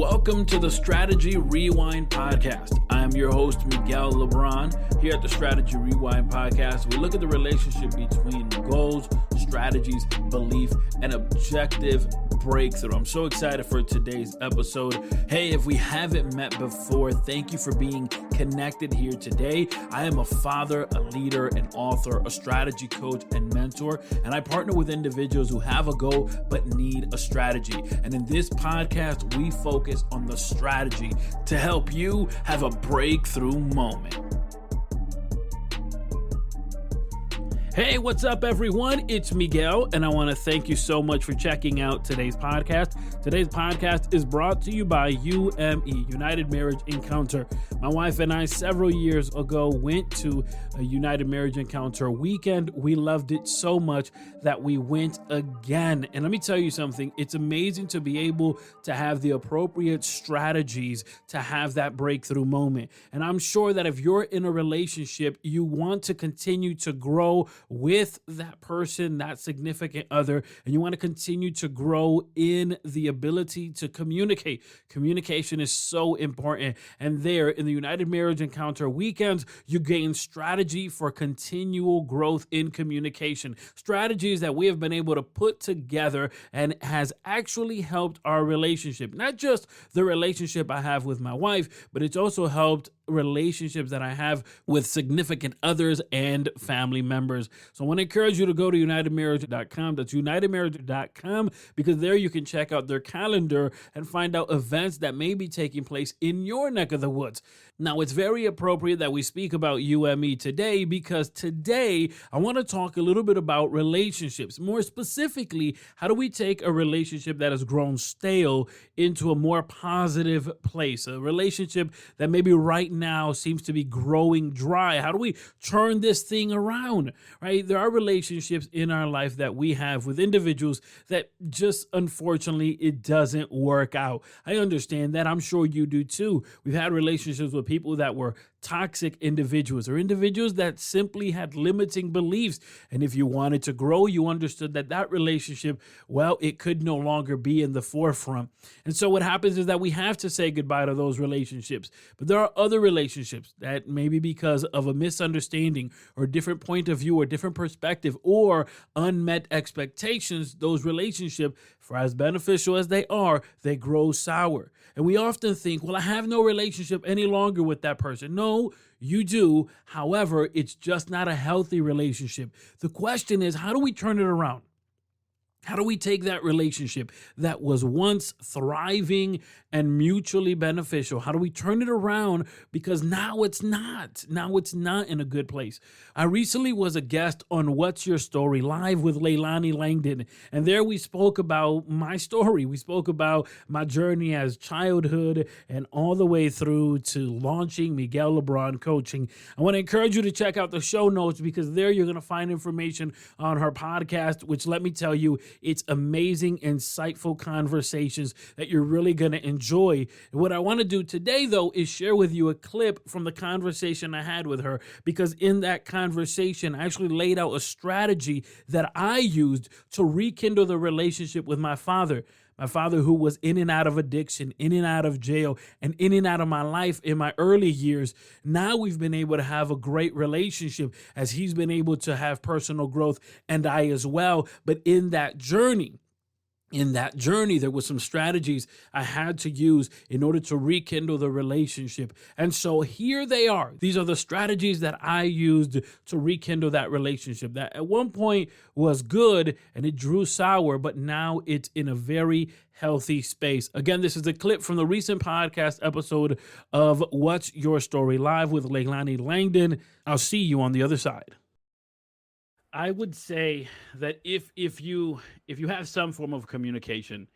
Welcome to the Strategy Rewind Podcast. I am your host, Miguel LeBron. Here at the Strategy Rewind Podcast, we look at the relationship between goals, strategies, belief, and objective breakthrough. I'm so excited for today's episode. Hey, if we haven't met before, thank you for being connected here today. I am a father, a leader, an author, a strategy coach, and mentor, and I partner with individuals who have a goal but need a strategy. And in this podcast, we focus on the strategy to help you have a breakthrough moment. Hey, what's up, everyone? It's Miguel, and I want to thank you so much for checking out today's podcast. Today's podcast is brought to you by UME, United Marriage Encounter. My wife and I, several years ago, went to a United Marriage Encounter weekend. We loved it so much that we went again. And let me tell you something. It's amazing to be able to have the appropriate strategies to have that breakthrough moment. And I'm sure that if you're in a relationship, you want to continue to grow with that person, that significant other, and you want to continue to grow in the ability to communicate. Communication is so important. And there in the United Marriage Encounter weekends, you gain strategy for continual growth in communication. Strategies that we have been able to put together and has actually helped our relationship. Not just the relationship I have with my wife, but it's also helped relationships that I have with significant others and family members. So I want to encourage you to go to unitedmarriage.com. That's unitedmarriage.com, because there you can check out their calendar and find out events that may be taking place in your neck of the woods. Now, it's very appropriate that we speak about UME today, because today I want to talk a little bit about relationships. More specifically, how do we take a relationship that has grown stale into a more positive place? A relationship that maybe right now seems to be growing dry. How do we turn this thing around, right? There are relationships in our life that we have with individuals that just, unfortunately, it doesn't work out. I understand that. I'm sure you do too. We've had relationships with people that were toxic individuals, or individuals that simply had limiting beliefs. And if you wanted to grow, you understood that that relationship, well, it could no longer be in the forefront. And so what happens is that we have to say goodbye to those relationships. But there are other relationships that maybe because of a misunderstanding or different point of view or different perspective or unmet expectations, those relationships, for as beneficial as they are, they grow sour. And we often think, well, I have no relationship any longer with that person. No, you do. However, it's just not a healthy relationship. The question is, how do we turn it around? How do we take that relationship that was once thriving and mutually beneficial? How do we turn it around? Because now it's not. Now it's not in a good place. I recently was a guest on What's Your Story Live with Leilani Langdon. And there we spoke about my story. We spoke about my journey as childhood and all the way through to launching Miguel LeBron Coaching. I want to encourage you to check out the show notes, because there you're going to find information on her podcast, which, let me tell you, it's amazing, insightful conversations that you're really going to enjoy. And what I want to do today, though, is share with you a clip from the conversation I had with her, because in that conversation, I actually laid out a strategy that I used to rekindle the relationship with my father. My father, who was in and out of addiction, in and out of jail, and in and out of my life in my early years. Now we've been able to have a great relationship as he's been able to have personal growth, and I as well. But in that journey, there were some strategies I had to use in order to rekindle the relationship. And so here they are. These are the strategies that I used to rekindle that relationship that at one point was good and it drew sour, but now it's in a very healthy space. Again, this is a clip from the recent podcast episode of What's Your Story Live with Leilani Langdon. I'll see you on the other side. I would say that if you have some form of communication,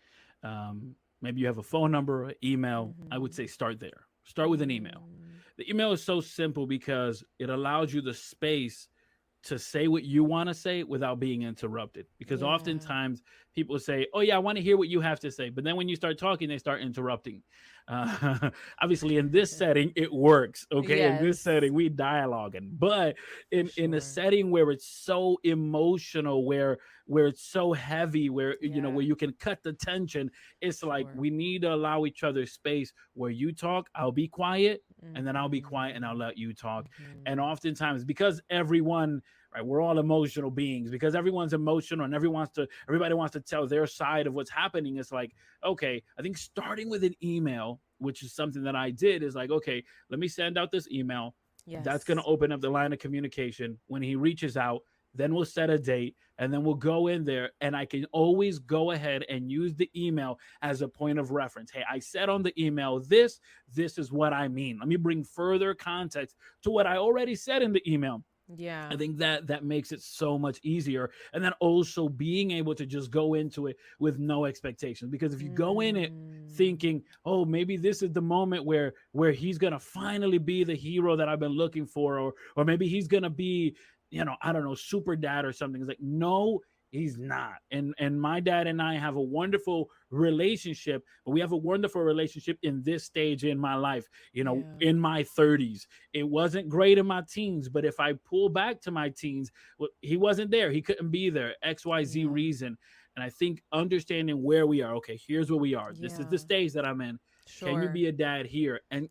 maybe you have a phone number, email, I would say start there. Start with an email. The email is so simple because it allows you the space to say what you want to say without being interrupted. Because Yeah. oftentimes people say, "Oh yeah, I want to hear what you have to say," but then when you start talking, they start interrupting. Obviously, in this setting, it works. Okay, in this Yes. setting, we dialoguing, but For in a sure. setting where it's so emotional, where it's so heavy, where Yeah. where you can cut the tension, it's like Sure. we need to allow each other space where you talk, I'll be quiet, and then I'll be quiet and I'll Mm-hmm. let you talk. And Mm-hmm. oftentimes, because everyone, right, we're all emotional beings, because everyone's emotional and everybody wants to tell their side of what's happening. It's like, okay, I think starting with an email, which is something that I did, is like, okay, let me send out this email. That's going to Yes. open up the line of communication. When he reaches out, then we'll set a date, and then we'll go in there, and I can always go ahead and use the email as a point of reference. Hey, I said on the email this is what I mean. Let me bring further context to what I already said in the email. I Yeah. think that makes it so much easier. And then also being able to just go into it with no expectations. Because if you go in it Mm. thinking, oh, maybe this is the moment where he's gonna finally be the hero that I've been looking for, or maybe he's gonna be, I don't know, super dad or something. It's like, no, he's not. And my dad and I have a wonderful relationship, but we have a wonderful relationship in this stage in my life, Yeah. in my 30s. It wasn't great in my teens, but if I pull back to my teens, well, he wasn't there. He couldn't be there, XYZ Yeah. reason. And I think understanding where we are, okay, here's where we are. This is the Yeah. stage that I'm in. Can you Sure. be a dad here? And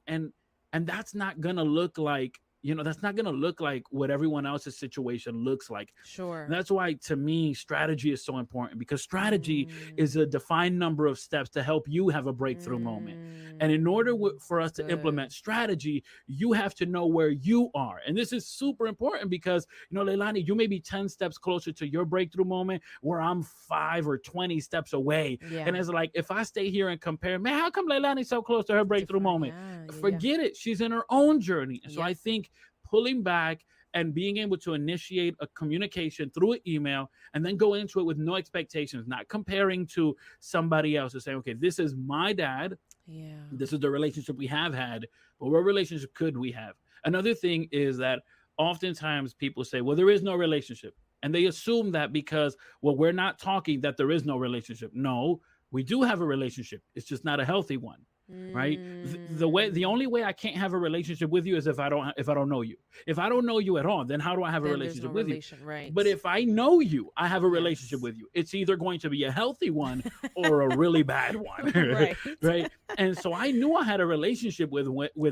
that's not gonna look like, that's not gonna look like what everyone else's situation looks like. And Sure. that's why, to me, strategy is so important, because strategy is a Mm. defined number of steps to help you have a breakthrough moment. And in order for us to implement Good. strategy, you have to know where you are. And this is super important because, Leilani, you may be 10 steps closer to your breakthrough moment where I'm 5 or 20 steps away. And Yeah. it's like, if I stay here and compare, man, how come Leilani's so close to her breakthrough Different. moment? Yeah. Yeah. Yeah. Forget it. She's in her own journey. And so I Yep. think pulling back and being able to initiate a communication through an email and then go into it with no expectations, not comparing to somebody else, and saying, okay, this is my dad, Yeah. this is the relationship we have had, but what relationship could we have? Another thing is that oftentimes people say, well, there is no relationship. And they assume that because, well, we're not talking, that there is no relationship. No, we do have a relationship. It's just not a healthy one. Right. The Mm. only way I can't have a relationship with you is if I don't know you. If I don't know you at all, then how do I have a Then there's no relationship with you? relation, right? But if I know you, I have a relationship Yes. with you. It's either going to be a healthy one or a really bad one. Right. Right. And so I knew I had a relationship with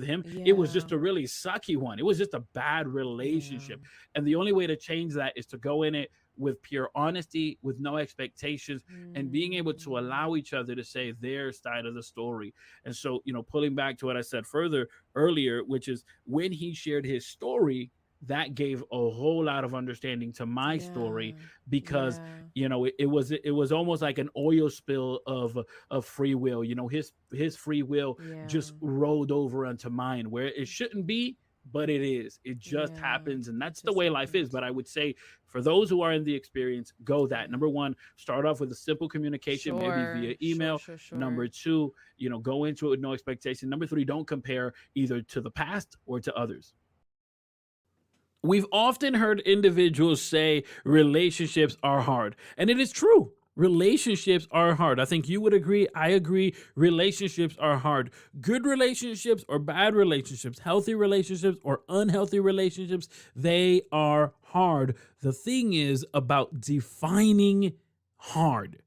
him. It was Yeah. just a really sucky one. It was just a bad Yeah. relationship. And the only way to change that is to go in it with pure honesty, with no expectations, and being able to Mm. allow each other to say their side of the story. And so, pulling back to what I said further earlier, which is when he shared his story, that gave a whole lot of understanding to my story, Yeah. because Yeah. it was almost like an oil spill of free will. His free will Yeah. just rolled over onto mine, where it shouldn't be, but it is. It just Yeah. happens, and It that's the just way life is. happened. But I would say, for those who are in the experience, go that. Yeah. Number one, start off with a simple communication, maybe Sure. via Sure. email. Sure. Sure. Number two, go into it with no expectation. Number three, don't compare either to the past or to others. We've often heard individuals say relationships are hard, and it is true. Relationships are hard. I think you would agree. I agree. Relationships are hard. Good relationships or bad relationships, healthy relationships or unhealthy relationships, they are hard. The thing is about defining hard.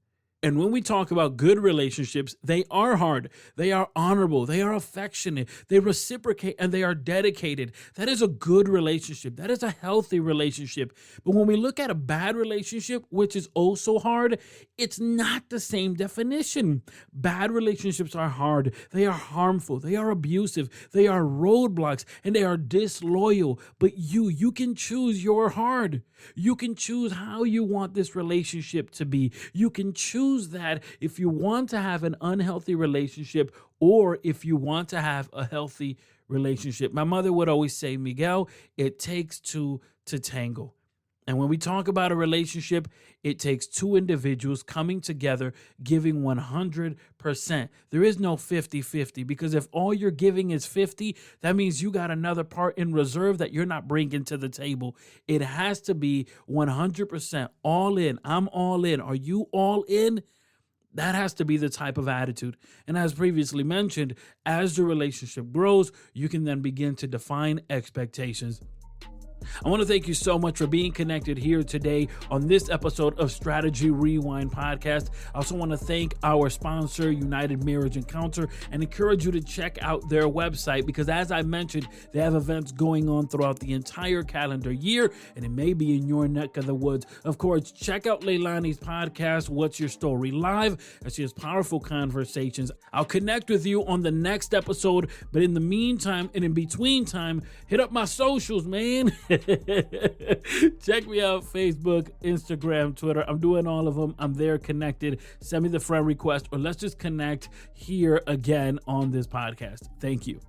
And when we talk about good relationships, they are hard, they are honorable, they are affectionate, they reciprocate, and they are dedicated. That is a good relationship. That is a healthy relationship. But when we look at a bad relationship, which is also hard, it's not the same definition. Bad relationships are hard, they are harmful, they are abusive, they are roadblocks, and they are disloyal. But you can choose your hard. You can choose how you want this relationship to be. You can choose that if you want to have an unhealthy relationship or if you want to have a healthy relationship. My mother would always say, Miguel, it takes two to tango. And when we talk about a relationship, it takes two individuals coming together, giving 100%. There is no 50-50, because if all you're giving is 50, that means you got another part in reserve that you're not bringing to the table. It has to be 100% all in. I'm all in. Are you all in? That has to be the type of attitude. And as previously mentioned, as the relationship grows, you can then begin to define expectations. I want to thank you so much for being connected here today on this episode of Strategy Rewind Podcast. I also want to thank our sponsor, United Marriage Encounter, and encourage you to check out their website, because as I mentioned, they have events going on throughout the entire calendar year, and it may be in your neck of the woods. Of course, check out Leilani's podcast, What's Your Story Live, as she has powerful conversations. I'll connect with you on the next episode, but in the meantime and in between time, hit up my socials, man. Check me out, Facebook, Instagram, Twitter. I'm doing all of them. I'm there connected. Send me the friend request, or let's just connect here again on this podcast. Thank you.